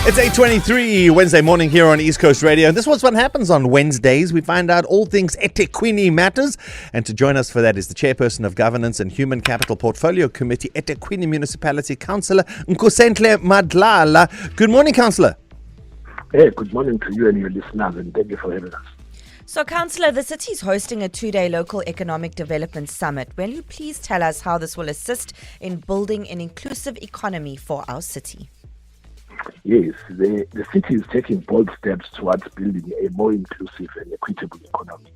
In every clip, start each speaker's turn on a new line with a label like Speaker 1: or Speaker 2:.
Speaker 1: It's 8:23 Wednesday morning here on East Coast Radio. This was what happens on Wednesdays. We find out all things EThekwini matters. And to join us for that is the Chairperson of Governance and Human Capital Portfolio Committee, EThekwini Municipality, Councillor Nkosenhle Madlala. Good morning, Councillor.
Speaker 2: Hey, good morning to you and your listeners, and thank you for having us.
Speaker 3: So, Councillor, the city is hosting a 2-day local economic development summit. Will you please tell us how this will assist in building an inclusive economy for our city?
Speaker 2: Yes, the city is taking bold steps towards building a more inclusive and equitable economy.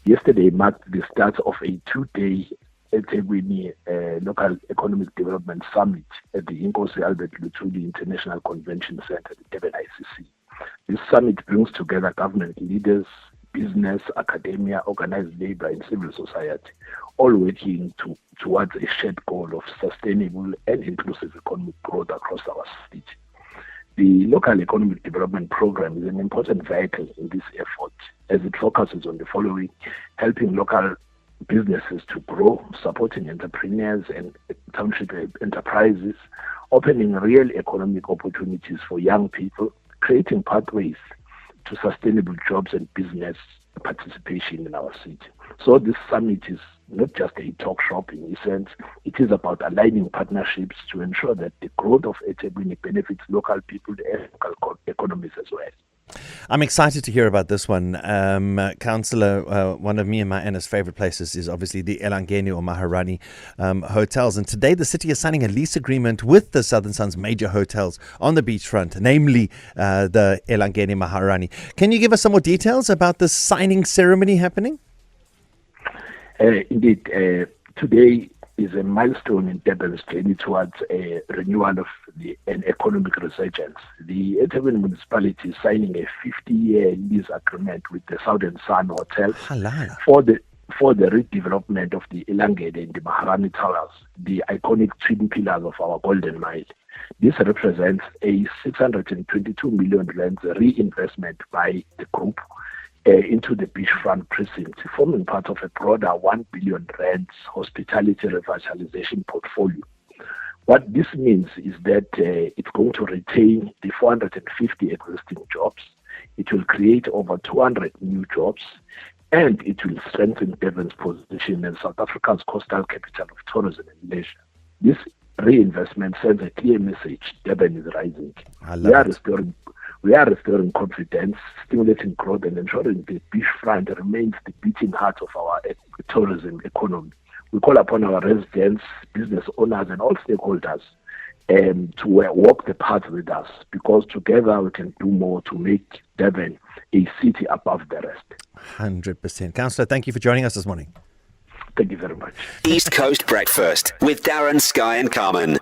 Speaker 2: Yesterday marked the start of a 2-day EThekwini local economic development summit at the Inkosi Albert Luthuli International Convention Center, the Durban ICC. This summit brings together government leaders, business, academia, organized labor, and civil society, all working towards a shared goal of sustainable and inclusive economic growth across our city. The local economic development program is an important vehicle in this effort as it focuses on the following: helping local businesses to grow, supporting entrepreneurs and township enterprises, opening real economic opportunities for young people, creating pathways to sustainable jobs and business participation in our city. So this summit is not just a talk shop in essence. It is about aligning partnerships to ensure that the growth of EThekwini benefits local people and local economies as well.
Speaker 1: I'm excited to hear about this one. Councillor, one of me and my Anna's favorite places is obviously the Elangeni or Maharani hotels. And today the city is signing a lease agreement with the Southern Sun's major hotels on the beachfront, namely the Elangeni Maharani. Can you give us some more details about the signing ceremony happening?
Speaker 2: Indeed, today is a milestone in Durban's journey towards a renewal of an economic resurgence. The EThekwini Municipality is signing a 50-year lease agreement with the Southern Sun Hotel for the redevelopment of the Elangeni and the Maharani Towers, the iconic twin pillars of our Golden Mile. This represents a 622 million rand reinvestment by the group into the beachfront precinct, forming part of a broader 1 billion rand hospitality revitalization portfolio. What this means is that it's going to retain the 450 existing jobs, it will create over 200 new jobs, and it will strengthen Durban's position as South Africa's coastal capital of tourism and leisure. This reinvestment sends a clear message: Durban is rising. We are restoring confidence, stimulating growth, and ensuring the beachfront remains the beating heart of our tourism economy. We call upon our residents, business owners, and all stakeholders to walk the path with us, because together we can do more to make Durban a city above the rest.
Speaker 1: 100%. Councillor, thank you for joining us this morning.
Speaker 2: Thank you very much.
Speaker 4: East Coast Breakfast with Darren, Sky and Carmen.